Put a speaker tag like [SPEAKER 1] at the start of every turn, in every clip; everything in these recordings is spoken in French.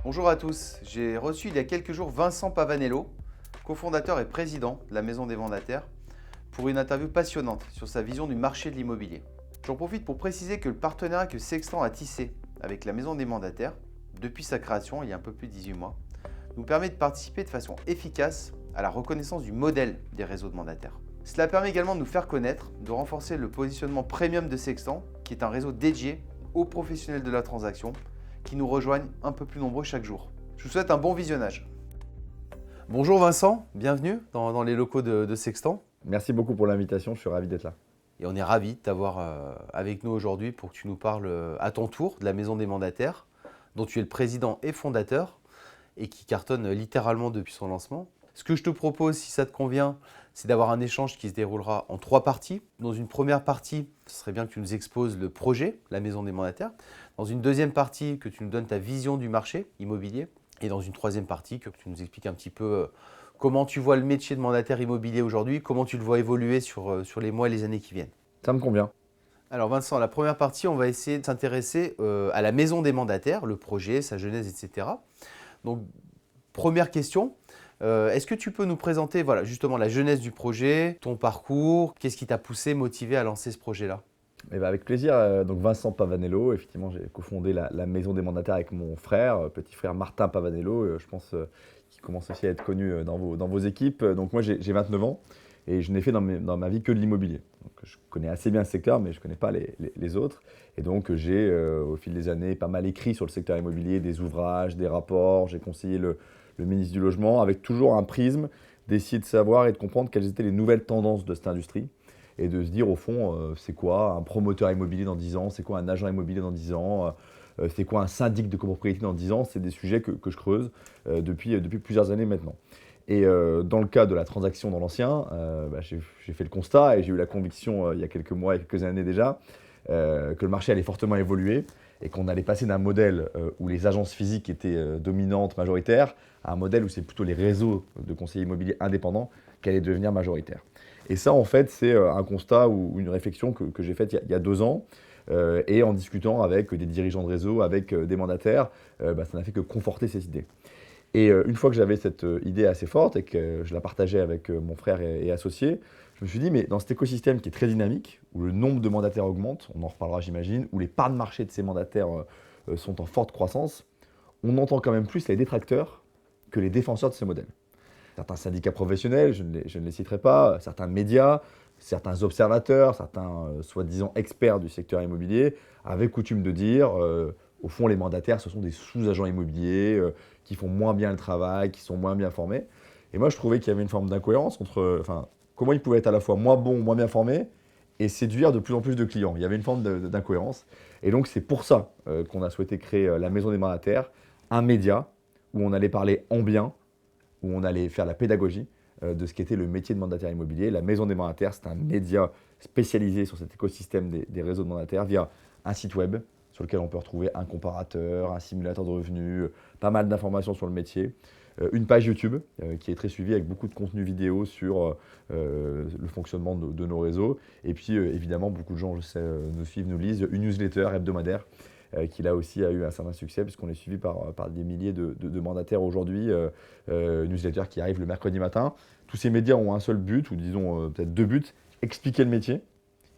[SPEAKER 1] Bonjour à tous, j'ai reçu il y a quelques jours Vincent Pavanello, cofondateur et président de la Maison des Mandataires, pour une interview passionnante sur sa vision du marché de l'immobilier. J'en profite pour préciser que le partenariat que Sextant a tissé avec la Maison des Mandataires, depuis sa création il y a un peu plus de 18 mois, nous permet de participer de façon efficace à la reconnaissance du modèle des réseaux de mandataires. Cela permet également de nous faire connaître, de renforcer le positionnement premium de Sextant, qui est un réseau dédié aux professionnels de la transaction, qui nous rejoignent un peu plus nombreux chaque jour. Je vous souhaite un bon visionnage. Bonjour Vincent, bienvenue dans les locaux de Sextant.
[SPEAKER 2] Merci beaucoup pour l'invitation, je suis ravi d'être là.
[SPEAKER 1] Et on est ravis de t'avoir avec nous aujourd'hui pour que tu nous parles à ton tour de la Maison des Mandataires, dont tu es le président et fondateur et qui cartonne littéralement depuis son lancement. Ce que je te propose, si ça te convient, c'est d'avoir un échange qui se déroulera en 3 parties. Dans une première partie, ce serait bien que tu nous exposes le projet, la Maison des Mandataires. Dans une deuxième partie, que tu nous donnes ta vision du marché immobilier. Et dans une troisième partie, que tu nous expliques un petit peu comment tu vois le métier de mandataire immobilier aujourd'hui, comment tu le vois évoluer sur les mois et les années qui viennent.
[SPEAKER 2] Ça me convient.
[SPEAKER 1] Alors Vincent, la première partie, on va essayer de s'intéresser à la Maison des Mandataires, le projet, sa genèse, etc. Donc, première question. Est-ce que tu peux nous présenter justement la genèse du projet, ton parcours, qu'est-ce qui t'a poussé, motivé à lancer ce projet-là?
[SPEAKER 2] Avec plaisir. Donc Vincent Pavanello, effectivement, j'ai cofondé la Maison des Mandataires avec mon frère, petit frère Martin Pavanello, je pense qu'il commence aussi à être connu dans vos équipes. Donc moi j'ai 29 ans et je n'ai fait dans ma vie que de l'immobilier. Donc je connais assez bien le secteur, mais je ne connais pas les autres. Et donc j'ai au fil des années pas mal écrit sur le secteur immobilier, des ouvrages, des rapports, j'ai conseillé le ministre du Logement, avec toujours un prisme d'essayer de savoir et de comprendre quelles étaient les nouvelles tendances de cette industrie et de se dire au fond, c'est quoi un promoteur immobilier dans 10 ans, c'est quoi un agent immobilier dans 10 ans, c'est quoi un syndic de copropriété dans 10 ans, c'est des sujets que je creuse depuis plusieurs années maintenant. Et dans le cas de la transaction dans l'ancien, j'ai fait le constat et j'ai eu la conviction il y a quelques mois et quelques années déjà que le marché allait fortement évoluer et qu'on allait passer d'un modèle où les agences physiques étaient dominantes, majoritaires, à un modèle où c'est plutôt les réseaux de conseillers immobiliers indépendants qui allaient devenir majoritaires. Et ça, en fait, c'est un constat ou une réflexion que j'ai faite il y a 2 ans. Et en discutant avec des dirigeants de réseau, avec des mandataires, ça n'a fait que conforter cette idée. Et une fois que j'avais cette idée assez forte et que je la partageais avec mon frère et associé, je me suis dit, mais dans cet écosystème qui est très dynamique, où le nombre de mandataires augmente, on en reparlera j'imagine, où les parts de marché de ces mandataires sont en forte croissance, on entend quand même plus les détracteurs que les défenseurs de ce modèle. Certains syndicats professionnels, je ne les citerai pas, certains médias, certains observateurs, certains soi-disant experts du secteur immobilier avaient coutume de dire, au fond, les mandataires, ce sont des sous-agents immobiliers qui font moins bien le travail, qui sont moins bien formés. Et moi, je trouvais qu'il y avait une forme d'incohérence entre comment ils pouvaient être à la fois moins bons, moins bien formés et séduire de plus en plus de clients. Il y avait une forme d'incohérence. Et donc, c'est pour ça qu'on a souhaité créer la Maison des Mandataires, un média où on allait parler en bien, où on allait faire la pédagogie de ce qu'était le métier de mandataire immobilier. La Maison des Mandataires, c'est un média spécialisé sur cet écosystème des réseaux de mandataires via un site web sur lequel on peut retrouver un comparateur, un simulateur de revenus, pas mal d'informations sur le métier, une page YouTube qui est très suivie avec beaucoup de contenu vidéo sur le fonctionnement de nos réseaux. Et puis évidemment, beaucoup de gens, je sais, nous suivent, nous lisent, une newsletter hebdomadaire qui là aussi a eu un certain succès puisqu'on est suivi par des milliers de mandataires aujourd'hui, newsletter qui arrive le mercredi matin. Tous ces médias ont un seul but, ou disons peut-être 2 buts, expliquer le métier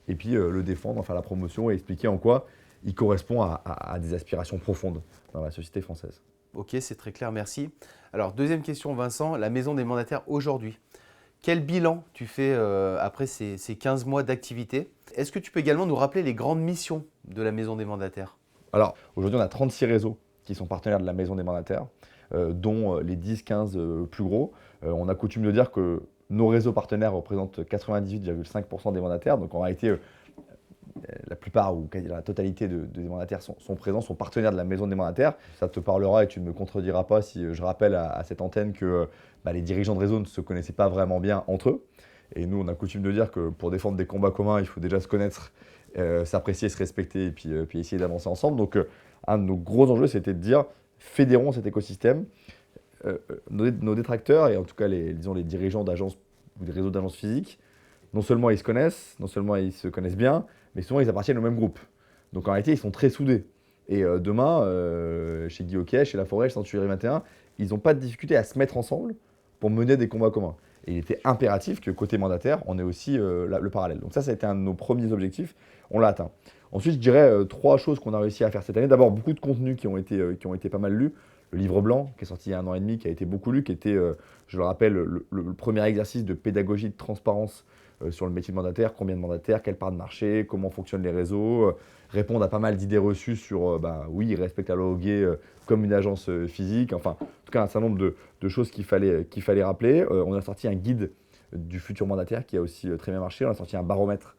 [SPEAKER 2] et puis le défendre, en faire la promotion et expliquer en quoi il correspond à des aspirations profondes dans la société française.
[SPEAKER 1] Ok, c'est très clair, merci. Alors, deuxième question Vincent, la Maison des Mandataires aujourd'hui. Quel bilan tu fais après ces 15 mois d'activité? Est-ce que tu peux également nous rappeler les grandes missions de la Maison des Mandataires?
[SPEAKER 2] Alors, aujourd'hui, on a 36 réseaux qui sont partenaires de la Maison des Mandataires, dont les 10-15 plus gros. On a coutume de dire que nos réseaux partenaires représentent 98,5% des mandataires. Donc, en réalité, la plupart ou quasi la totalité des mandataires sont présents, sont partenaires de la Maison des Mandataires. Ça te parlera et tu ne me contrediras pas si je rappelle à cette antenne que les dirigeants de réseau ne se connaissaient pas vraiment bien entre eux. Et nous, on a coutume de dire que pour défendre des combats communs, il faut déjà se connaître, s'apprécier, se respecter et puis essayer d'avancer ensemble. Donc, un de nos gros enjeux, c'était de dire fédérons cet écosystème. Nos détracteurs, et en tout cas les dirigeants d'agences ou des réseaux d'agences physiques, non seulement ils se connaissent bien, mais souvent ils appartiennent au même groupe. Donc en réalité, ils sont très soudés. Et demain, chez Guy Hockey, chez La Forêt, chez Century 21, ils n'ont pas de difficulté à se mettre ensemble pour mener des combats communs. Et il était impératif que côté mandataire, on ait aussi le parallèle. Donc ça a été un de nos premiers objectifs. On l'a atteint. Ensuite, je dirais trois choses qu'on a réussi à faire cette année. D'abord, beaucoup de contenus qui ont été pas mal lus. Le livre blanc, qui est sorti il y a 1 an et demi, qui a été beaucoup lu, qui était, je le rappelle, le premier exercice de pédagogie de transparence sur le métier de mandataire. Combien de mandataires, quelle part de marché, comment fonctionnent les réseaux, répondre à pas mal d'idées reçues sur, oui, ils respectent la loi gay comme une agence physique. Enfin, en tout cas, un certain nombre de choses qu'il fallait rappeler. On a sorti un guide du futur mandataire qui a aussi très bien marché. On a sorti un baromètre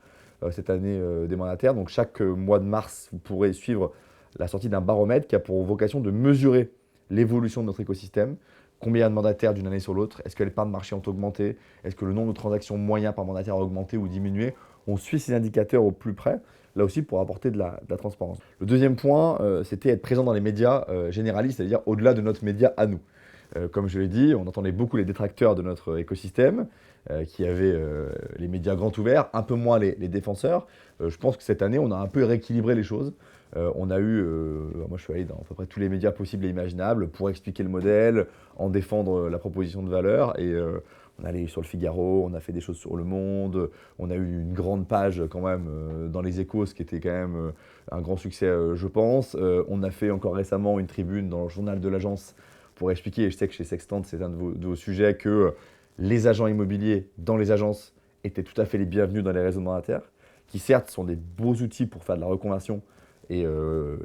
[SPEAKER 2] cette année des mandataires. Donc chaque mois de mars, vous pourrez suivre la sortie d'un baromètre qui a pour vocation de mesurer l'évolution de notre écosystème. Combien de mandataires d'une année sur l'autre? Est-ce que les parts de marché ont augmenté? Est-ce que le nombre de transactions moyens par mandataire a augmenté ou diminué? On suit ces indicateurs au plus près, là aussi pour apporter de la transparence. Le deuxième point, c'était être présent dans les médias généralistes, c'est-à-dire au-delà de notre média à nous. Comme je l'ai dit, on entendait beaucoup les détracteurs de notre écosystème, qui avaient les médias grands ouverts, un peu moins les défenseurs. Je pense que cette année, on a un peu rééquilibré les choses. On a eu, moi je suis allé dans à peu près tous les médias possibles et imaginables pour expliquer le modèle, en défendre la proposition de valeur. Et on est allé sur le Figaro, on a fait des choses sur Le Monde, on a eu une grande page quand même dans les Échos, ce qui était quand même un grand succès, je pense. On a fait encore récemment une tribune dans le journal de l'agence pour expliquer, et je sais que chez Sextant, c'est un de vos sujets, que les agents immobiliers dans les agences étaient tout à fait les bienvenus dans les réseaux mandataires, qui certes sont des beaux outils pour faire de la reconversion, et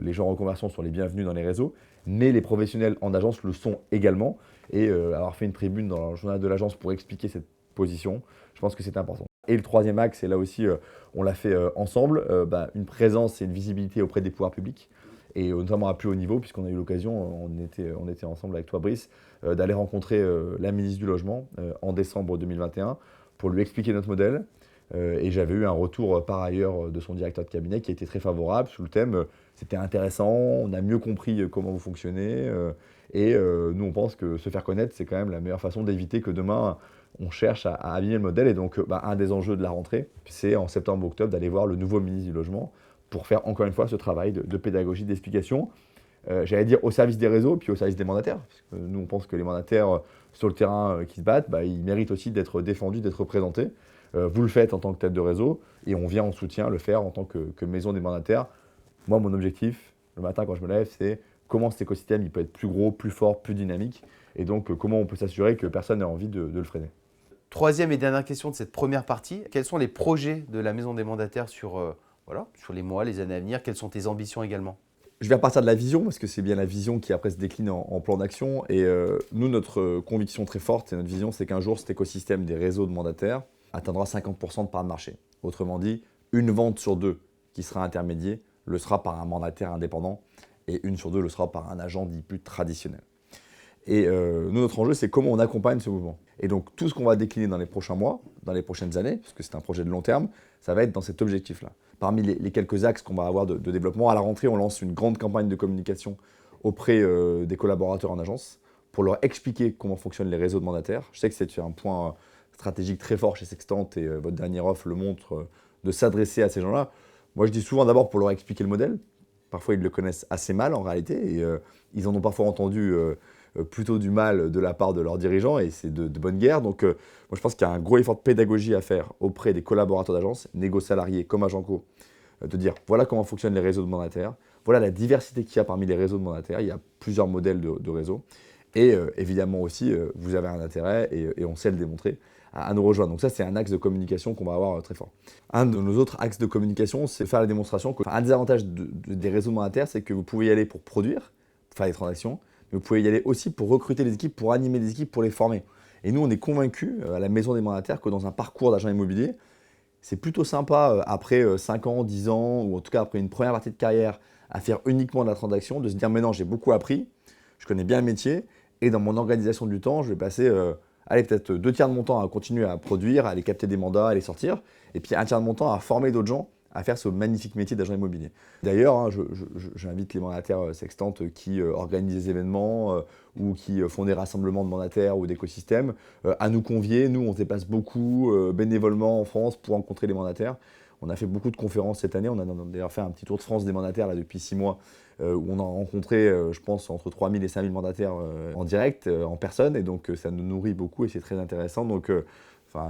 [SPEAKER 2] les gens en reconversion sont les bienvenus dans les réseaux, mais les professionnels en agence le sont également. Et avoir fait une tribune dans le journal de l'agence pour expliquer cette position, je pense que c'est important. Et le troisième axe, et là aussi on l'a fait ensemble, une présence et une visibilité auprès des pouvoirs publics, et notamment à plus haut niveau, puisqu'on a eu l'occasion, on était ensemble avec toi Brice, d'aller rencontrer la ministre du Logement en décembre 2021 pour lui expliquer notre modèle. Et j'avais eu un retour par ailleurs de son directeur de cabinet qui était très favorable sous le thème c'était intéressant, on a mieux compris comment vous fonctionnez. Et nous, on pense que se faire connaître, c'est quand même la meilleure façon d'éviter que demain, on cherche à abîmer le modèle. Et donc, un des enjeux de la rentrée, c'est en septembre-octobre d'aller voir le nouveau ministre du Logement pour faire encore une fois ce travail de pédagogie, d'explication. J'allais dire au service des réseaux, puis au service des mandataires. Parce que nous, on pense que les mandataires sur le terrain qui se battent, ils méritent aussi d'être défendus, d'être présentés. Vous le faites en tant que tête de réseau, et on vient en soutien le faire en tant que maison des mandataires. Moi, mon objectif, le matin quand je me lève, c'est comment cet écosystème il peut être plus gros, plus fort, plus dynamique, et donc comment on peut s'assurer que personne n'a envie de le freiner.
[SPEAKER 1] Troisième et dernière question de cette première partie. Quels sont les projets de la maison des mandataires sur les mois, les années à venir? Quelles sont tes ambitions également?
[SPEAKER 2] Je vais repartir de la vision, parce que c'est bien la vision qui après se décline en plan d'action. Et nous, notre conviction très forte et notre vision, c'est qu'un jour, cet écosystème des réseaux de mandataires atteindra 50% de part de marché. Autrement dit, une vente sur deux qui sera intermédiée le sera par un mandataire indépendant, et une sur deux le sera par un agent dit plus traditionnel. Et nous, notre enjeu, c'est comment on accompagne ce mouvement. Et donc, tout ce qu'on va décliner dans les prochains mois, dans les prochaines années, parce que c'est un projet de long terme, ça va être dans cet objectif-là. Parmi les quelques axes qu'on va avoir de développement, à la rentrée, on lance une grande campagne de communication auprès des collaborateurs en agence pour leur expliquer comment fonctionnent les réseaux de mandataires. Je sais que c'est un point stratégique très fort chez Sextant, et votre dernière offre le montre, de s'adresser à ces gens-là. Moi, je dis souvent d'abord pour leur expliquer le modèle. Parfois, ils le connaissent assez mal en réalité, et ils en ont parfois entendu plutôt du mal de la part de leurs dirigeants, et c'est de bonne guerre. Donc, moi, je pense qu'il y a un gros effort de pédagogie à faire auprès des collaborateurs d'agence, négo salariés comme agents co, de dire voilà comment fonctionnent les réseaux de mandataires, voilà la diversité qu'il y a parmi les réseaux de mandataires, il y a plusieurs modèles de réseaux, et évidemment aussi, vous avez un intérêt, et on sait le démontrer, à nous rejoindre. Donc ça, c'est un axe de communication qu'on va avoir très fort. Un de nos autres axes de communication, c'est faire la démonstration qu'un des avantages des réseaux mandataires, c'est que vous pouvez y aller pour produire, pour faire des transactions, mais vous pouvez y aller aussi pour recruter les équipes, pour animer les équipes, pour les former. Et nous, on est convaincus à la maison des mandataires que dans un parcours d'agent immobilier, c'est plutôt sympa après 5 ans, 10 ans, ou en tout cas après une première partie de carrière, à faire uniquement de la transaction, de se dire maintenant j'ai beaucoup appris, je connais bien le métier, et dans mon organisation du temps, je vais passer peut-être 2 tiers de mon temps à continuer à produire, à aller capter des mandats, à les sortir, et puis 1 tiers de mon temps à former d'autres gens à faire ce magnifique métier d'agent immobilier. D'ailleurs, j'invite les mandataires sextantes qui organisent des événements ou qui font des rassemblements de mandataires ou d'écosystèmes à nous convier. Nous, on se déplace beaucoup bénévolement en France pour rencontrer les mandataires. On a fait beaucoup de conférences cette année. On a d'ailleurs fait un petit tour de France des mandataires là, depuis 6 mois, où on a rencontré, je pense, entre 3000 et 5000 mandataires en direct, en personne. Et donc, ça nous nourrit beaucoup et c'est très intéressant. Donc,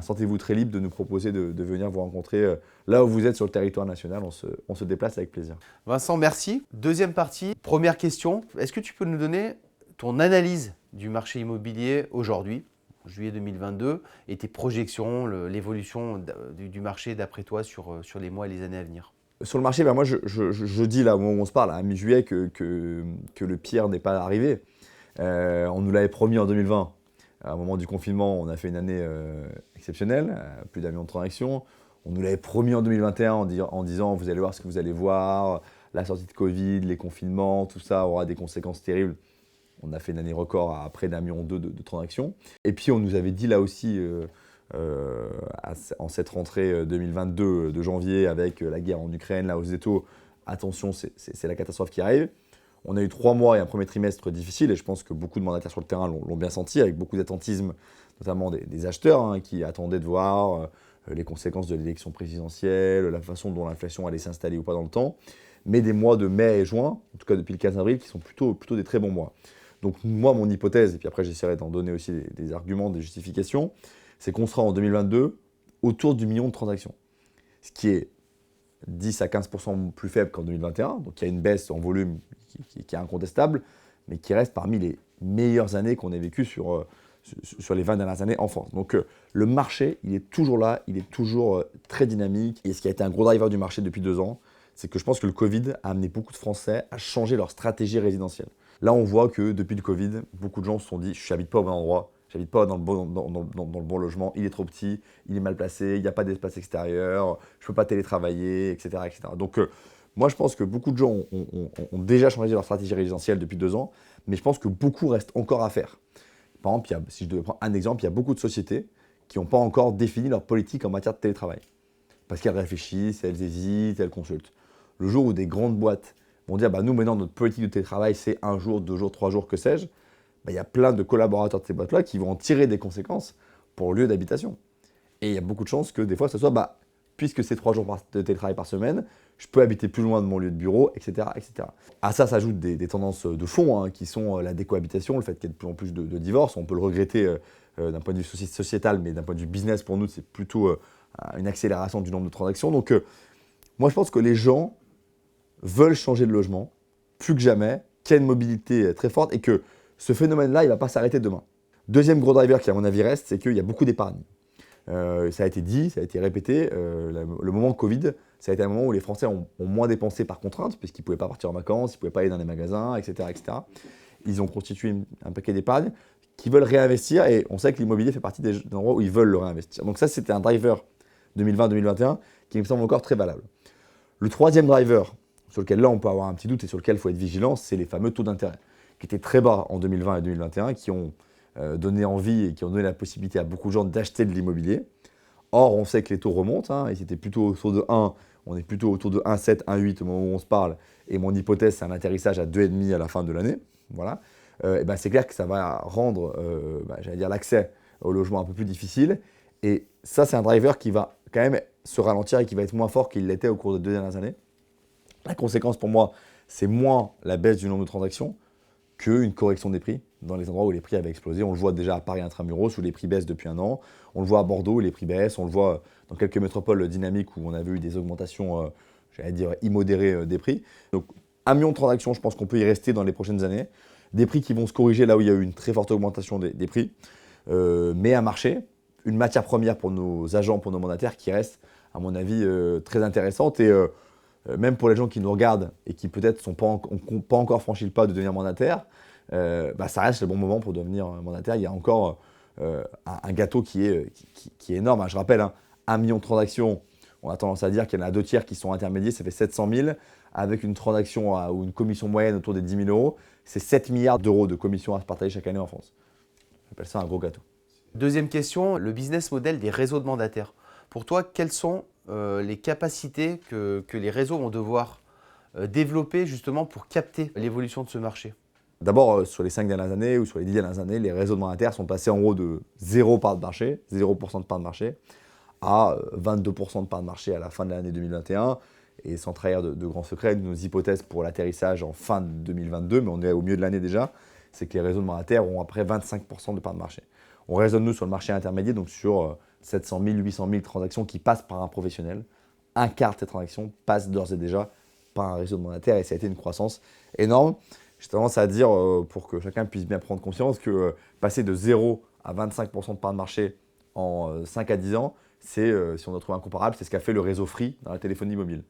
[SPEAKER 2] sentez-vous très libre de nous proposer de venir vous rencontrer là où vous êtes sur le territoire national. On se déplace avec plaisir.
[SPEAKER 1] Vincent, merci. Deuxième partie, première question. Est-ce que tu peux nous donner ton analyse du marché immobilier aujourd'hui, juillet 2022, et tes projections, l'évolution du marché d'après toi sur les mois et les années à venir?
[SPEAKER 2] Sur le marché, moi je dis là, au moment où on se parle, à mi-juillet, que le pire n'est pas arrivé. On nous l'avait promis en 2020. À un moment du confinement, on a fait une année exceptionnelle, plus d'1 million de transactions. On nous l'avait promis en 2021 en disant vous allez voir ce que vous allez voir, la sortie de Covid, les confinements, tout ça aura des conséquences terribles. On a fait une année record à près d'1,2 million de transactions. Et puis on nous avait dit là aussi, en cette rentrée 2022 de janvier, avec la guerre en Ukraine, la hausse des taux, attention, c'est la catastrophe qui arrive. On a eu 3 mois et un premier trimestre difficile, et je pense que beaucoup de mandataires sur le terrain l'ont bien senti, avec beaucoup d'attentisme, notamment des acheteurs qui attendaient de voir les conséquences de l'élection présidentielle, la façon dont l'inflation allait s'installer ou pas dans le temps. Mais des mois de mai et juin, en tout cas depuis le 15 avril, qui sont plutôt des très bons mois. Donc moi, mon hypothèse, et puis après j'essaierai d'en donner aussi des arguments, des justifications, c'est qu'on sera en 2022 autour du million de transactions. Ce qui est 10 à 15% plus faible qu'en 2021. Donc il y a une baisse en volume qui est incontestable, mais qui reste parmi les meilleures années qu'on ait vécues sur les 20 dernières années en France. Donc le marché, il est toujours là, il est toujours très dynamique. Et ce qui a été un gros driver du marché depuis 2 ans, c'est que je pense que le Covid a amené beaucoup de Français à changer leur stratégie résidentielle. Là, on voit que depuis le Covid, beaucoup de gens se sont dit « je n'habite pas au bon endroit, je n'habite pas dans le bon logement, il est trop petit, il est mal placé, il n'y a pas d'espace extérieur, je ne peux pas télétravailler, etc. etc. » Donc moi, je pense que beaucoup de gens ont déjà changé leur stratégie résidentielle depuis 2 ans, mais je pense que beaucoup reste encore à faire. Par exemple, si je devais prendre un exemple, il y a beaucoup de sociétés qui n'ont pas encore défini leur politique en matière de télétravail. Parce qu'elles réfléchissent, elles hésitent, elles consultent. Le jour où des grandes boîtes vont dire nous maintenant notre politique de télétravail c'est 1 jour, 2 jours, 3 jours, que sais-je, il y a plein de collaborateurs de ces boîtes-là qui vont en tirer des conséquences pour le lieu d'habitation. Et il y a beaucoup de chances que des fois ce soit puisque c'est 3 jours de télétravail par semaine, je peux habiter plus loin de mon lieu de bureau, etc. etc. À ça s'ajoutent des tendances de fond qui sont la décohabitation, le fait qu'il y ait de plus en plus de divorces. On peut le regretter d'un point de vue sociétal, mais d'un point de vue business, pour nous, c'est plutôt une accélération du nombre de transactions. Donc moi je pense que les gens veulent changer de logement, plus que jamais, qu'il y a une mobilité très forte et que ce phénomène-là, il ne va pas s'arrêter demain. Deuxième gros driver qui, à mon avis, reste, c'est qu'il y a beaucoup d'épargne. Ça a été dit, ça a été répété, le moment Covid, ça a été un moment où les Français ont moins dépensé par contrainte, puisqu'ils ne pouvaient pas partir en vacances, ils ne pouvaient pas aller dans les magasins, etc. etc. Ils ont constitué un paquet d'épargne qui veulent réinvestir, et on sait que l'immobilier fait partie des endroits où ils veulent le réinvestir. Donc ça, c'était un driver 2020-2021 qui me semble encore très valable. Le troisième driver, sur lequel là on peut avoir un petit doute et sur lequel il faut être vigilant, c'est les fameux taux d'intérêt, qui étaient très bas en 2020 et 2021, qui ont donné envie et qui ont donné la possibilité à beaucoup de gens d'acheter de l'immobilier. Or, on sait que les taux remontent, et c'était plutôt autour de 1, on est plutôt autour de 1,7, 1,8 au moment où on se parle, et mon hypothèse c'est un atterrissage à 2,5 à la fin de l'année. Voilà. C'est clair que ça va rendre l'accès au logement un peu plus difficile, et ça c'est un driver qui va quand même se ralentir et qui va être moins fort qu'il l'était au cours des 2 dernières années. La conséquence pour moi, c'est moins la baisse du nombre de transactions qu'une correction des prix dans les endroits où les prix avaient explosé. On le voit déjà à Paris intramuros où les prix baissent depuis 1 an. On le voit à Bordeaux où les prix baissent. On le voit dans quelques métropoles dynamiques où on avait eu des augmentations, immodérées des prix. Donc 1 million de transactions, je pense qu'on peut y rester dans les prochaines années. Des prix qui vont se corriger là où il y a eu une très forte augmentation des prix. Mais un marché, une matière première pour nos agents, pour nos mandataires qui reste, à mon avis, très intéressante. Et même pour les gens qui nous regardent et qui peut-être n'ont pas encore franchi le pas de devenir mandataire, ça reste le bon moment pour devenir mandataire. Il y a encore un gâteau qui est énorme. Je rappelle, 1 million de transactions, on a tendance à dire qu'il y en a 2 tiers qui sont intermédiaires, ça fait 700 000. Avec une transaction ou une commission moyenne autour des 10 000 euros, c'est 7 milliards d'euros de commissions à se partager chaque année en France. J'appelle ça un gros gâteau.
[SPEAKER 1] Deuxième question, le business model des réseaux de mandataires. Pour toi, quelles sont les capacités que les réseaux vont devoir développer justement pour capter l'évolution de ce marché?
[SPEAKER 2] D'abord, sur les 5 dernières années ou sur les 10 dernières années, les réseaux de mandataires sont passés en gros de 0 part de marché, 0% de part de marché, à 22% de part de marché à la fin de l'année 2021. Et sans trahir de grands secrets, nos hypothèses pour l'atterrissage en fin de 2022, mais on est au milieu de l'année déjà, c'est que les réseaux mandataires auront après 25% de part de marché. On raisonne, nous, sur le marché intermédiaire, donc sur 700 000, 800 000 transactions qui passent par un professionnel. Un quart de ces transactions passent d'ores et déjà par un réseau de mandataires et ça a été une croissance énorme. J'ai tendance à dire, pour que chacun puisse bien prendre conscience, que passer de 0 à 25% de part de marché en 5 à 10 ans, c'est, si on doit trouver un comparable, c'est ce qu'a fait le réseau Free dans la téléphonie mobile.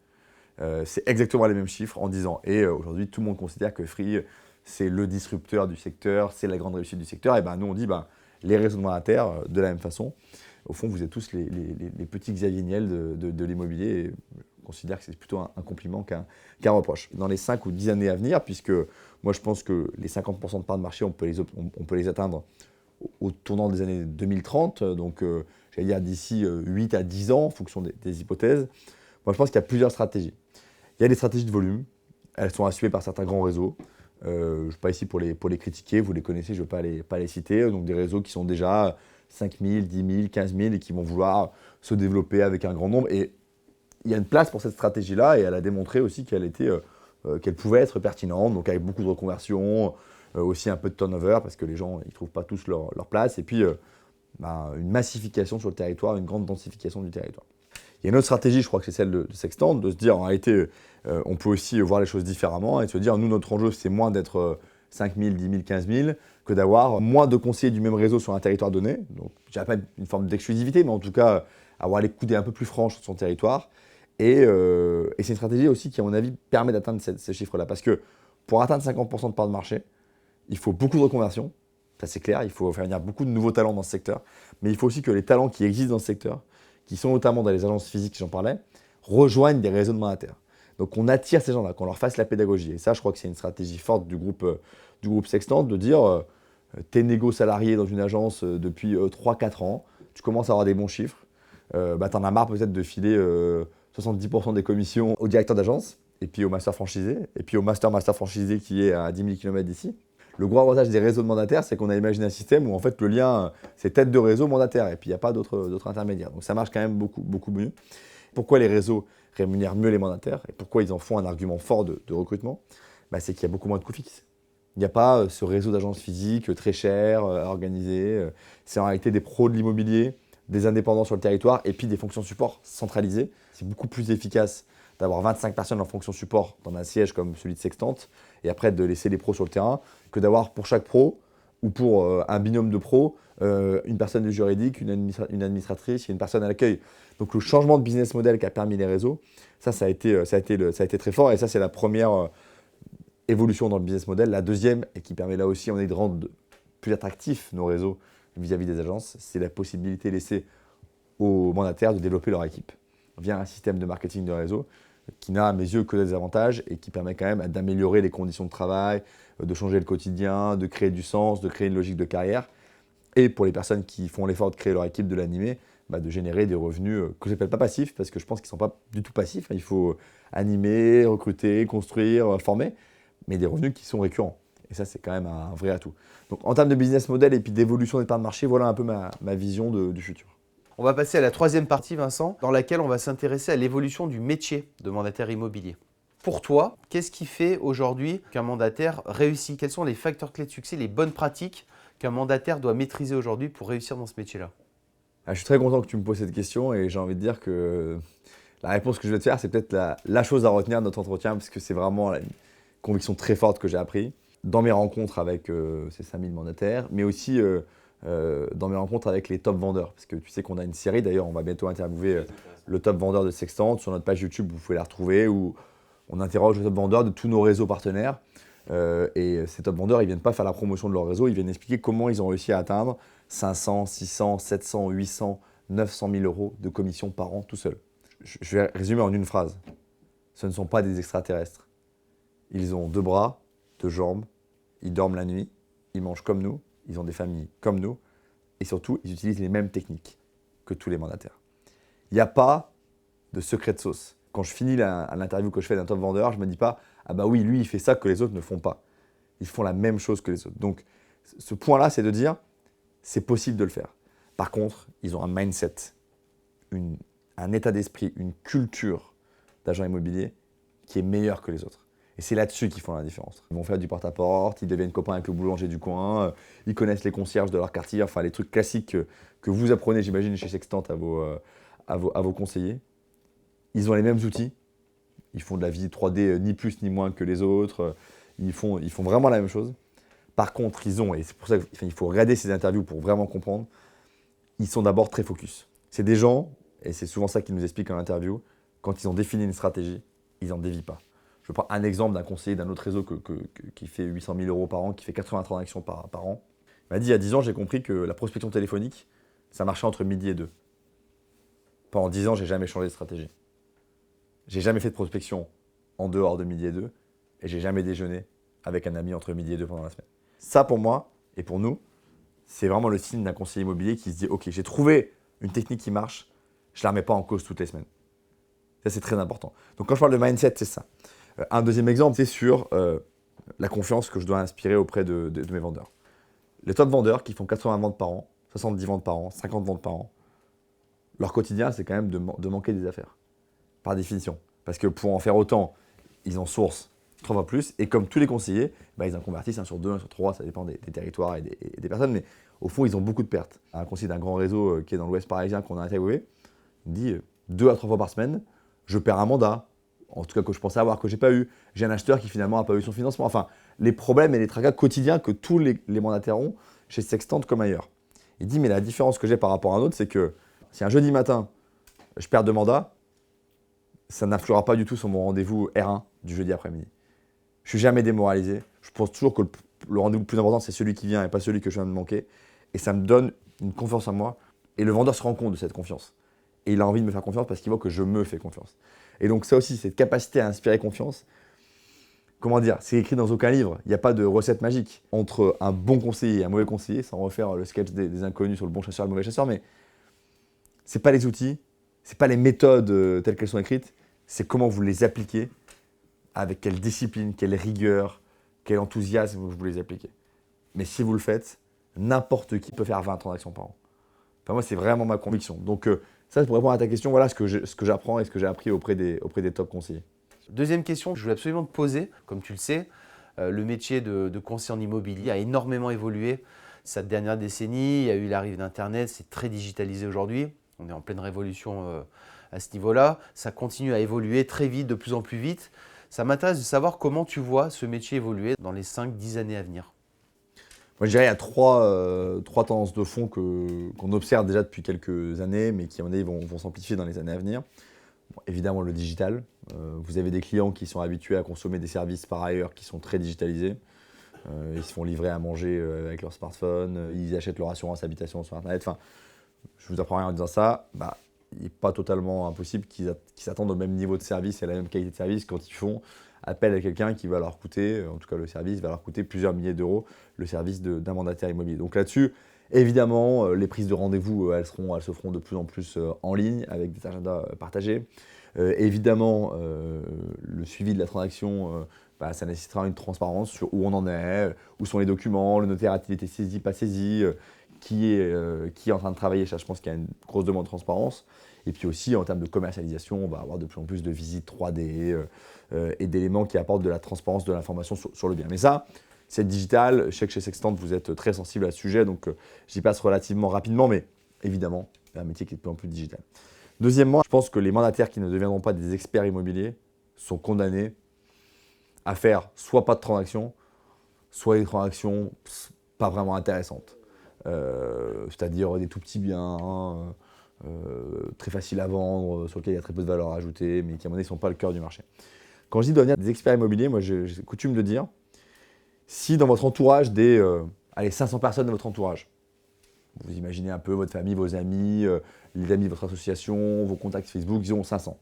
[SPEAKER 2] C'est exactement les mêmes chiffres en 10 ans. Et aujourd'hui, tout le monde considère que Free, c'est le disrupteur du secteur, c'est la grande réussite du secteur. Et ben nous, on dit, les réseaux de mandataires, de la même façon. Au fond, vous êtes tous les petits Xavier Niel de l'immobilier. Et je considère que c'est plutôt un compliment qu'un reproche. Dans les 5 ou 10 années à venir, puisque moi, je pense que les 50% de part de marché, on peut les atteindre au tournant des années 2030. Donc, j'allais dire d'ici 8 à 10 ans, en fonction des hypothèses. Moi, je pense qu'il y a plusieurs stratégies. Il y a des stratégies de volume. Elles sont assumées par certains grands réseaux. Je ne suis pas ici pour les critiquer. Vous les connaissez, je ne vais pas les citer. Donc, des réseaux qui sont déjà 5 000, 10 000, 15 000 et qui vont vouloir se développer avec un grand nombre. Et il y a une place pour cette stratégie-là et elle a démontré aussi qu'elle pouvait être pertinente. Donc, avec beaucoup de reconversions, aussi un peu de turnover parce que les gens ne trouvent pas tous leur place. Et puis, une massification sur le territoire, une grande densification du territoire. Il y a une autre stratégie, je crois que c'est celle de Sextant, de se dire en réalité, on peut aussi voir les choses différemment et se dire, nous, notre enjeu, c'est moins d'être 5 000, 10 000, 15 000 que d'avoir moins de conseillers du même réseau sur un territoire donné. Donc, je dirais pas une forme d'exclusivité, mais en tout cas, avoir les coudées un peu plus franches sur son territoire. Et c'est une stratégie aussi qui, à mon avis, permet d'atteindre ces chiffres-là. Parce que pour atteindre 50% de part de marché, il faut beaucoup de reconversion. Ça, c'est clair. Il faut faire venir beaucoup de nouveaux talents dans ce secteur. Mais il faut aussi que les talents qui existent dans ce secteur, qui sont notamment dans les agences physiques, j'en parlais, rejoignent des réseaux de mandataires. Donc on attire ces gens-là, qu'on leur fasse la pédagogie. Et ça, je crois que c'est une stratégie forte du groupe Sextant, de dire, t'es négo salarié dans une agence depuis 3-4 ans, tu commences à avoir des bons chiffres, t'en as marre peut-être de filer 70% des commissions au directeur d'agence, et puis au master franchisé, et puis au master franchisé qui est à 10 000 km d'ici. Le gros avantage des réseaux de mandataires, c'est qu'on a imaginé un système où en fait le lien, c'est tête de réseau mandataire et puis il n'y a pas d'autres intermédiaires. Donc ça marche quand même beaucoup mieux. Pourquoi les réseaux rémunèrent mieux les mandataires et pourquoi ils en font un argument fort de recrutement? C'est qu'il y a beaucoup moins de coûts fixes. Il n'y a pas ce réseau d'agences physiques très cher à organiser. C'est en réalité des pros de l'immobilier, des indépendants sur le territoire et puis des fonctions support centralisées. C'est beaucoup plus efficace d'avoir 25 personnes en fonction support dans un siège comme celui de Sextant et après de laisser les pros sur le terrain que d'avoir pour chaque pro ou pour un binôme de pros une personne du juridique, une administratrice et une personne à l'accueil. Donc le changement de business model qu'a permis les réseaux, ça a été très fort et ça c'est la première évolution dans le business model. La deuxième, et qui permet là aussi de rendre plus attractifs nos réseaux vis-à-vis des agences, c'est la possibilité laissée aux mandataires de développer leur équipe via un système de marketing de réseau qui n'a à mes yeux que des avantages et qui permet quand même d'améliorer les conditions de travail, de changer le quotidien, de créer du sens, de créer une logique de carrière. Et pour les personnes qui font l'effort de créer leur équipe, de l'animer, de générer des revenus que je n'appelle pas passifs, parce que je pense qu'ils ne sont pas du tout passifs. Il faut animer, recruter, construire, former, mais des revenus qui sont récurrents. Et ça, c'est quand même un vrai atout. Donc en termes de business model et puis d'évolution des parts de marché, voilà un peu ma vision du futur.
[SPEAKER 1] On va passer à la troisième partie, Vincent, dans laquelle on va s'intéresser à l'évolution du métier de mandataire immobilier. Pour toi, qu'est-ce qui fait aujourd'hui qu'un mandataire réussit? Quels sont les facteurs clés de succès, les bonnes pratiques qu'un mandataire doit maîtriser aujourd'hui pour réussir dans ce métier-là?
[SPEAKER 2] Je suis très content que tu me poses cette question et j'ai envie de dire que la réponse que je vais te faire, c'est peut-être la chose à retenir de notre entretien parce que c'est vraiment une conviction très forte que j'ai appris dans mes rencontres avec ces 5000 mandataires, mais aussi dans mes rencontres avec les top vendeurs. Parce que tu sais qu'on a une série, d'ailleurs, on va bientôt interviewer le top vendeur de Sextant. Sur notre page YouTube, vous pouvez la retrouver, où on interroge les top vendeurs de tous nos réseaux partenaires. Et ces top vendeurs, ils ne viennent pas faire la promotion de leur réseau, ils viennent expliquer comment ils ont réussi à atteindre 500, 600, 700, 800, 900 000 euros de commission par an tout seul. Je vais résumer en une phrase. Ce ne sont pas des extraterrestres. Ils ont 2 bras, 2 jambes, ils dorment la nuit, ils mangent comme nous, ils ont des familles comme nous, et surtout, ils utilisent les mêmes techniques que tous les mandataires. Il n'y a pas de secret de sauce. Quand je finis l'interview que je fais d'un top vendeur, je ne me dis pas « Ah bah oui, lui, il fait ça que les autres ne font pas ». Ils font la même chose que les autres. Donc, ce point-là, c'est de dire « C'est possible de le faire ». Par contre, ils ont un mindset un état d'esprit, une culture d'agent immobilier qui est meilleure que les autres. Et c'est là-dessus qu'ils font la différence. Ils vont faire du porte-à-porte, ils deviennent copains avec le boulanger du coin, ils connaissent les concierges de leur quartier, enfin les trucs classiques que vous apprenez, j'imagine, chez Sextant à vos conseillers. Ils ont les mêmes outils, ils font de la visite 3D ni plus ni moins que les autres, ils font vraiment la même chose. Par contre, et c'est pour ça qu'il faut regarder ces interviews pour vraiment comprendre, ils sont d'abord très focus. C'est des gens, et c'est souvent ça qu'ils nous expliquent en interview, quand ils ont défini une stratégie, ils n'en dévient pas. Je prends un exemple d'un conseiller d'un autre réseau qui fait 800 000 euros par an, qui fait 80 transactions par an. Il m'a dit, il y a 10 ans, j'ai compris que la prospection téléphonique, ça marchait entre midi et 2. Pendant 10 ans, j'ai jamais changé de stratégie. J'ai jamais fait de prospection en dehors de midi et 2, et j'ai jamais déjeuné avec un ami entre midi et 2 pendant la semaine. Ça, pour moi, et pour nous, c'est vraiment le signe d'un conseiller immobilier qui se dit, ok, j'ai trouvé une technique qui marche, je ne la remets pas en cause toutes les semaines. Ça, c'est très important. Donc, quand je parle de mindset, c'est ça. Un deuxième exemple, c'est sur la confiance que je dois inspirer auprès de mes vendeurs. Les top vendeurs qui font 80 ventes par an, 70 ventes par an, 50 ventes par an, leur quotidien, c'est quand même de manquer des affaires, par définition. Parce que pour en faire autant, ils en sourcent 3 fois plus. Et comme tous les conseillers, ils en convertissent 1 sur 2, 1 sur 3, ça dépend des territoires et des personnes. Mais au fond, ils ont beaucoup de pertes. Un conseiller d'un grand réseau qui est dans l'Ouest parisien qu'on a interviewé, il dit 2 à 3 fois par semaine, je perds un mandat. En tout cas, que je pensais avoir, que je n'ai pas eu. J'ai un acheteur qui finalement n'a pas eu son financement. Enfin, les problèmes et les tracas quotidiens que tous les mandataires ont chez Sextant comme ailleurs. Il dit, mais la différence que j'ai par rapport à un autre, c'est que si un jeudi matin, je perds 2 mandats, ça n'influera pas du tout sur mon rendez-vous R1 du jeudi après-midi. Je ne suis jamais démoralisé. Je pense toujours que le rendez-vous le plus important, c'est celui qui vient et pas celui que je viens de manquer. Et ça me donne une confiance en moi. Et le vendeur se rend compte de cette confiance. Et il a envie de me faire confiance parce qu'il voit que je me fais confiance. Et donc ça aussi, cette capacité à inspirer confiance, comment dire, c'est écrit dans aucun livre. Il n'y a pas de recette magique entre un bon conseiller et un mauvais conseiller, sans refaire le sketch des inconnus sur le bon chasseur et le mauvais chasseur, mais ce n'est pas les outils, ce n'est pas les méthodes telles qu'elles sont écrites, c'est comment vous les appliquez, avec quelle discipline, quelle rigueur, quel enthousiasme vous les appliquez. Mais si vous le faites, n'importe qui peut faire 20 transactions par an. Enfin, moi, c'est vraiment ma conviction. Donc ça, pour répondre à ta question, voilà ce que j'apprends et ce que j'ai appris auprès des top conseillers.
[SPEAKER 1] Deuxième question que je voulais absolument te poser, comme tu le sais, le métier de conseiller en immobilier a énormément évolué cette dernière décennie. Il y a eu l'arrivée d'Internet, c'est très digitalisé aujourd'hui. On est en pleine révolution à ce niveau-là. Ça continue à évoluer très vite, de plus en plus vite. Ça m'intéresse de savoir comment tu vois ce métier évoluer dans les 5-10 années à venir.
[SPEAKER 2] Moi, je dirais qu'il y a trois tendances de fond qu'on observe déjà depuis quelques années, mais qui, à mon avis, vont s'amplifier dans les années à venir. Bon, évidemment, le digital. Vous avez des clients qui sont habitués à consommer des services par ailleurs qui sont très digitalisés. Ils se font livrer à manger avec leur smartphone, ils achètent leur assurance habitation sur Internet. Enfin, je ne vous apprends rien en disant ça. Il n'est pas totalement impossible qu'ils s'attendent au même niveau de service et à la même qualité de service quand ils font appel à quelqu'un qui va leur coûter, en tout cas le service va leur coûter plusieurs milliers d'euros, le service d'un mandataire immobilier. Donc là-dessus, évidemment, les prises de rendez-vous, elles se feront de plus en plus en ligne avec des agendas partagés. Évidemment, le suivi de la transaction, ça nécessitera une transparence sur où on en est, où sont les documents, le notaire a-t-il été saisi, pas saisi, qui est en train de travailler. Ça, je pense qu'il y a une grosse demande de transparence. Et puis aussi, en termes de commercialisation, on va avoir de plus en plus de visites 3D et d'éléments qui apportent de la transparence de l'information sur le bien. Mais ça, c'est digital. Je sais que chez Sextant, vous êtes très sensible à ce sujet, donc j'y passe relativement rapidement, mais évidemment, c'est un métier qui est de plus en plus digital. Deuxièmement, je pense que les mandataires qui ne deviendront pas des experts immobiliers sont condamnés à faire soit pas de transactions, soit des transactions pas vraiment intéressantes. C'est-à-dire des tout petits biens, très faciles à vendre, sur lesquels il y a très peu de valeur ajoutée, mais qui à mon avis ne sont pas le cœur du marché. Quand je dis devenir des experts immobiliers, moi j'ai coutume de dire, si dans votre entourage, 500 personnes de votre entourage, vous imaginez un peu votre famille, vos amis, les amis de votre association, vos contacts Facebook, disons 500.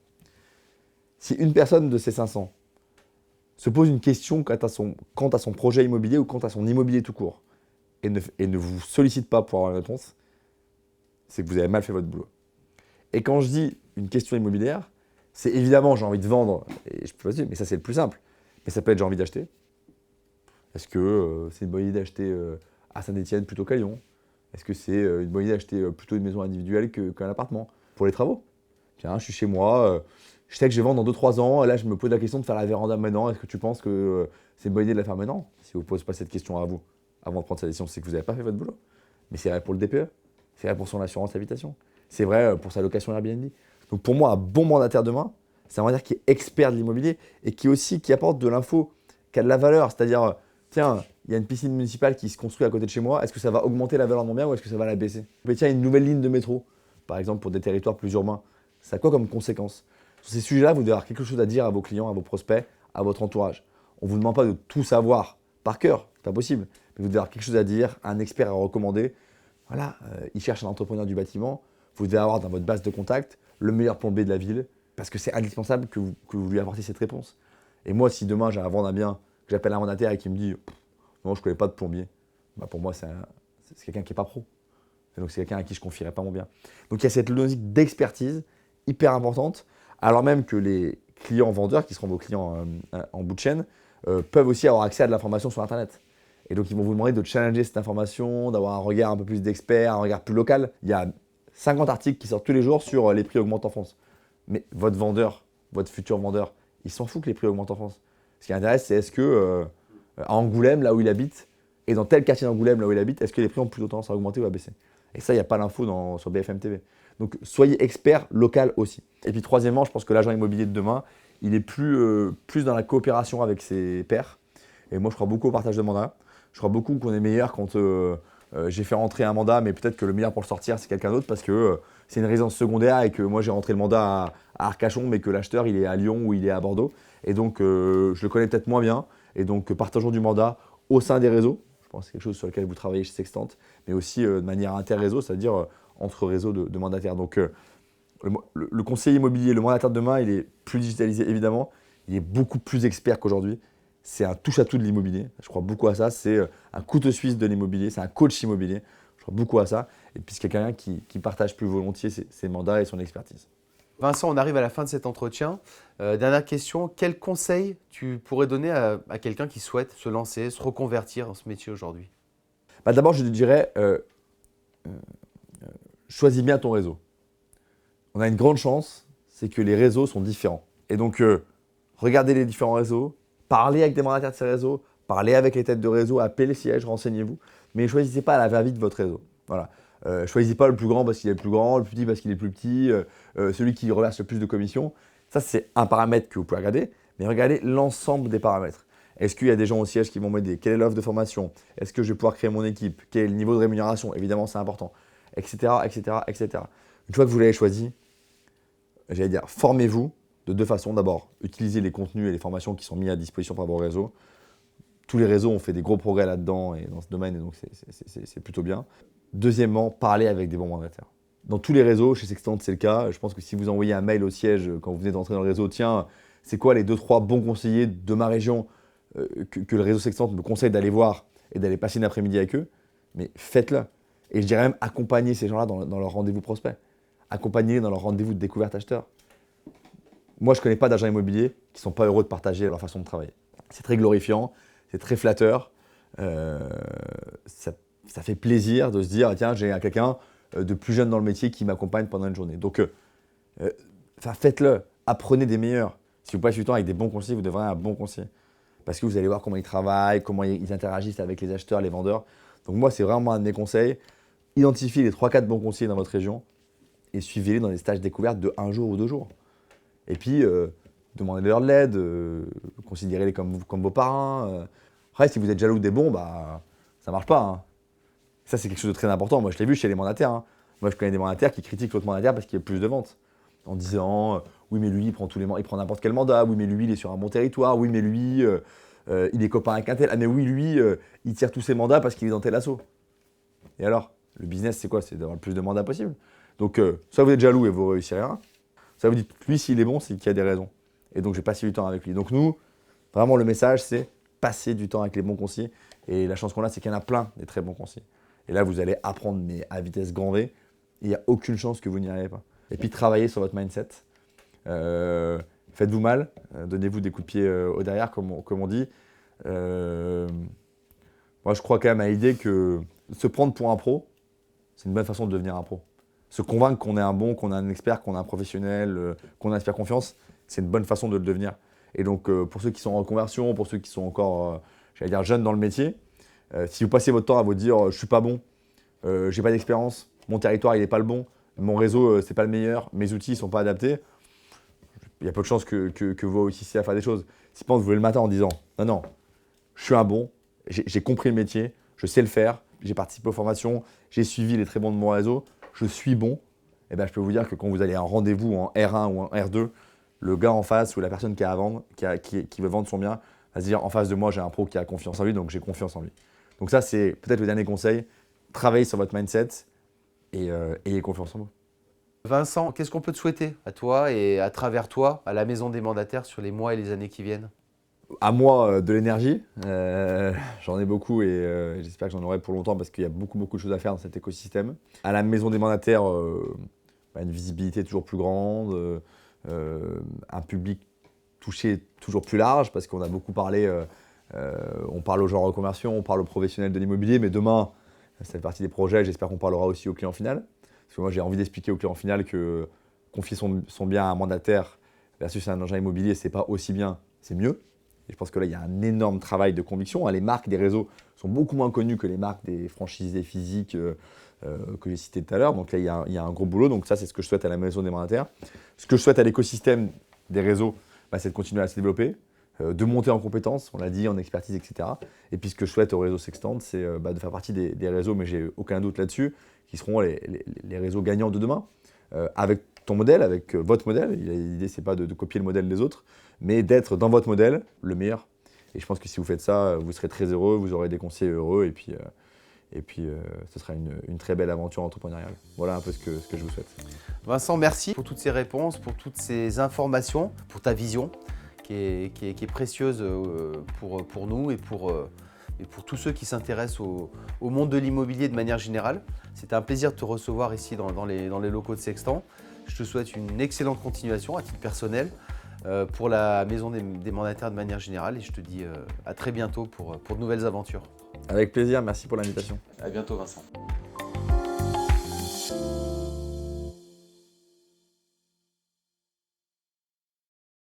[SPEAKER 2] Si une personne de ces 500 se pose une question quant à son projet immobilier ou quant à son immobilier tout court, et ne vous sollicite pas pour avoir une réponse, c'est que vous avez mal fait votre boulot. Et quand je dis une question immobilière, c'est évidemment j'ai envie de vendre, et je peux pas dire, mais ça c'est le plus simple. Mais ça peut être j'ai envie d'acheter. Est-ce que c'est une bonne idée d'acheter à Saint-Étienne plutôt qu'à Lyon? Est-ce que c'est une bonne idée d'acheter plutôt une maison individuelle qu'un appartement? pour les travaux. Tiens, je suis chez moi, je sais que je vais vendre dans 2-3 ans, et là je me pose la question de faire la véranda maintenant. Est-ce que tu penses que c'est une bonne idée de la faire maintenant? Si vous ne posez pas cette question à vous avant de prendre cette décision, c'est que vous n'avez pas fait votre boulot. Mais c'est vrai pour le DPE, c'est vrai pour son assurance habitation, c'est vrai pour sa location Airbnb. Donc pour moi, un bon mandataire demain, c'est un mandataire qui est expert de l'immobilier et qui apporte de l'info, qui a de la valeur. C'est-à-dire, tiens, il y a une piscine municipale qui se construit à côté de chez moi, est-ce que ça va augmenter la valeur de mon bien ou est-ce que ça va la baisser? Mais tiens, une nouvelle ligne de métro, par exemple pour des territoires plus urbains, ça a quoi comme conséquence? Sur ces sujets-là, vous devez avoir quelque chose à dire à vos clients, à vos prospects, à votre entourage. On ne vous demande pas de tout savoir par cœur, c'est pas possible. Mais vous devez avoir quelque chose à dire, un expert à recommander. Voilà, il cherche un entrepreneur du bâtiment. Vous devez avoir dans votre base de contact le meilleur plombier de la ville, parce que c'est indispensable que vous lui apportiez cette réponse. Et moi, si demain j'ai à vendre un bien, que j'appelle un mandataire et qui me dit non, je ne connais pas de plombier, bah pour moi, c'est quelqu'un qui n'est pas pro. Et donc c'est quelqu'un à qui je ne confierais pas mon bien. Donc il y a cette logique d'expertise hyper importante, alors même que les clients vendeurs, qui seront vos clients en bout de chaîne, peuvent aussi avoir accès à de l'information sur Internet. Et donc ils vont vous demander de challenger cette information, d'avoir un regard un peu plus d'expert, un regard plus local. Il y a 50 articles qui sortent tous les jours sur les prix augmentent en France. Mais votre vendeur, votre futur vendeur, il s'en fout que les prix augmentent en France. Ce qui intéresse, c'est est-ce que à Angoulême, là où il habite, et dans tel quartier d'Angoulême, là où il habite, est-ce que les prix ont plutôt tendance à augmenter ou à baisser? Et ça, il n'y a pas l'info sur BFM TV. Donc soyez expert local aussi. Et puis troisièmement, je pense que l'agent immobilier de demain, il est plus dans la coopération avec ses pairs. Et moi, je crois beaucoup au partage de mandats. Je crois beaucoup qu'on est meilleur quand j'ai fait rentrer un mandat, mais peut-être que le meilleur pour le sortir, c'est quelqu'un d'autre parce que c'est une résidence secondaire et que moi, j'ai rentré le mandat à Arcachon, mais que l'acheteur, il est à Lyon ou il est à Bordeaux. Et donc, je le connais peut-être moins bien. Et donc, partageons du mandat au sein des réseaux. Je pense que c'est quelque chose sur lequel vous travaillez chez Sextant, mais aussi de manière inter-réseau, c'est-à-dire entre réseaux de mandataires. Donc, le conseiller immobilier, le mandataire de demain, il est plus digitalisé évidemment. Il est beaucoup plus expert qu'aujourd'hui. C'est un touche-à-tout de l'immobilier. Je crois beaucoup à ça. C'est un couteau suisse de l'immobilier. C'est un coach immobilier. Je crois beaucoup à ça. Et puis, c'est quelqu'un qui partage plus volontiers ses mandats et son expertise.
[SPEAKER 1] Vincent, on arrive à la fin de cet entretien. Dernière question, quel conseil tu pourrais donner à quelqu'un qui souhaite se lancer, se reconvertir dans ce métier aujourd'hui?
[SPEAKER 2] D'abord, je te dirais, choisis bien ton réseau. On a une grande chance, c'est que les réseaux sont différents. Et donc, regardez les différents réseaux, parlez avec des mandataires de ces réseaux, parlez avec les têtes de réseau, appelez les sièges, renseignez-vous. Mais ne choisissez pas à la va-vite votre réseau. Voilà. Choisissez pas le plus grand parce qu'il est le plus grand, le plus petit parce qu'il est le plus petit, celui qui reverse le plus de commissions. Ça, c'est un paramètre que vous pouvez regarder, mais regardez l'ensemble des paramètres. Est-ce qu'il y a des gens au siège qui vont m'aider? Quelle est l'offre de formation? Est-ce que je vais pouvoir créer mon équipe? Quel est le niveau de rémunération? Évidemment, c'est important, etc., etc., etc. Une fois que vous l'avez choisi, j'allais dire, formez-vous de deux façons. D'abord, utilisez les contenus et les formations qui sont mis à disposition par vos réseaux. Tous les réseaux ont fait des gros progrès là-dedans et dans ce domaine, et donc c'est plutôt bien. Deuxièmement, parlez avec des bons mandataires. Dans tous les réseaux, chez Sextant, c'est le cas. Je pense que si vous envoyez un mail au siège quand vous venez d'entrer dans le réseau, tiens, c'est quoi les 2-3 bons conseillers de ma région que le réseau Sextant me conseille d'aller voir et d'aller passer une après-midi avec eux, mais faites-le. Et je dirais même accompagnez ces gens-là dans leur rendez-vous prospect. Accompagnez-les dans leur rendez-vous de découverte acheteur. Moi, je ne connais pas d'agents immobiliers qui ne sont pas heureux de partager leur façon de travailler. C'est très glorifiant, c'est très flatteur. Ça fait plaisir de se dire, tiens, j'ai quelqu'un de plus jeune dans le métier qui m'accompagne pendant une journée. Donc, faites-le, apprenez des meilleurs. Si vous passez du temps avec des bons conseillers, vous devrez avoir un bon conseiller. Parce que vous allez voir comment ils travaillent, comment ils interagissent avec les acheteurs, les vendeurs. Donc moi, c'est vraiment un de mes conseils. Identifiez les 3-4 bons conseillers dans votre région et suivez-les dans des stages découvertes de 1 jour ou 2 jours. Et puis, demandez-leur de l'aide, considérez-les comme vos parrains. Après, si vous êtes jaloux des bons, ça ne marche pas. Hein. Ça, c'est quelque chose de très important. Moi, je l'ai vu chez les mandataires. Hein. Moi, je connais des mandataires qui critiquent l'autre mandataire parce qu'il y a plus de ventes. En disant oui, mais lui, il prend n'importe quel mandat. Oui, mais lui, il est sur un bon territoire. Oui, mais lui, il est copain avec un tel. Ah, mais oui, lui, il tire tous ses mandats parce qu'il est dans tel assaut. Et alors, le business, c'est quoi? C'est d'avoir le plus de mandats possible. Donc, soit vous êtes jaloux et vous réussirez rien. Soit vous dites, lui, s'il est bon, c'est qu'il y a des raisons. Et donc, je vais passer du temps avec lui. Donc, nous, vraiment, le message, c'est passer du temps avec les bons conseillers. Et la chance qu'on a, c'est qu'il y en a plein des très bons conseillers. Et là, vous allez apprendre, mais à vitesse grand V. Il n'y a aucune chance que vous n'y arrivez pas. Et puis, travaillez sur votre mindset. Faites-vous mal. Donnez-vous des coups de pied au derrière, comme on dit. Moi, je crois quand même à l'idée que se prendre pour un pro, c'est une bonne façon de devenir un pro. se convaincre qu'on est un bon, qu'on est un expert, qu'on est un professionnel, qu'on inspire confiance, c'est une bonne façon de le devenir. Et donc, pour ceux qui sont en reconversion, pour ceux qui sont encore, j'allais dire, jeunes dans le métier, si vous passez votre temps à vous dire je suis pas bon, j'ai pas d'expérience, mon territoire il est pas le bon, mon réseau c'est pas le meilleur, mes outils sont pas adaptés, il y a peu de chances que vous réussissiez à faire des choses. Si vous vous levez le matin en disant non, non, je suis un bon, j'ai compris le métier, je sais le faire, j'ai participé aux formations, j'ai suivi les très bons de mon réseau, je suis bon, et ben je peux vous dire que quand vous allez à un rendez-vous en R1 ou en R2, le gars en face ou la personne qui a à vendre, qui veut vendre son bien, va se dire en face de moi j'ai un pro qui a confiance en lui, donc j'ai confiance en lui. Donc ça c'est peut-être le dernier conseil, travaillez sur votre mindset et ayez confiance en vous.
[SPEAKER 1] Vincent, qu'est-ce qu'on peut te souhaiter à toi et à travers toi, à la Maison des Mandataires sur les mois et les années qui viennent?
[SPEAKER 2] À moi de l'énergie, j'en ai beaucoup et j'espère que j'en aurai pour longtemps parce qu'il y a beaucoup de choses à faire dans cet écosystème. À la Maison des Mandataires, une visibilité toujours plus grande, un public touché toujours plus large parce qu'on a beaucoup parlé, on parle aux gens en reconversion, on parle aux professionnels de l'immobilier, mais demain, ça fait partie des projets, j'espère qu'on parlera aussi au client final. Parce que moi j'ai envie d'expliquer au client final que confier son bien à un mandataire versus un agent immobilier, c'est pas aussi bien, c'est mieux. Et je pense que là, il y a un énorme travail de conviction. Les marques des réseaux sont beaucoup moins connues que les marques des franchisés physiques que j'ai citées tout à l'heure. Donc là, il y a un gros boulot. Donc ça, c'est ce que je souhaite à la Maison des Mandataires. Ce que je souhaite à l'écosystème des réseaux, c'est de continuer à se développer, de monter en compétences, on l'a dit, en expertise, etc. Et puis ce que je souhaite au réseau Sextant, c'est de faire partie des réseaux, mais j'ai aucun doute là-dessus, qui seront les réseaux gagnants de demain, avec ton modèle, avec votre modèle. L'idée, c'est pas de copier le modèle des autres, mais d'être dans votre modèle le meilleur. Et je pense que si vous faites ça, vous serez très heureux, vous aurez des conseillers heureux, et puis ce sera une très belle aventure entrepreneuriale. Voilà un peu ce que je vous souhaite.
[SPEAKER 1] Vincent, merci pour toutes ces réponses, pour toutes ces informations, pour ta vision qui est précieuse pour nous et pour tous ceux qui s'intéressent au monde de l'immobilier de manière générale. C'était un plaisir de te recevoir ici dans les locaux de Sextant. Je te souhaite une excellente continuation à titre personnel pour la Maison des Mandataires de manière générale et je te dis à très bientôt pour de nouvelles aventures.
[SPEAKER 2] Avec plaisir, merci pour l'invitation.
[SPEAKER 1] À bientôt Vincent.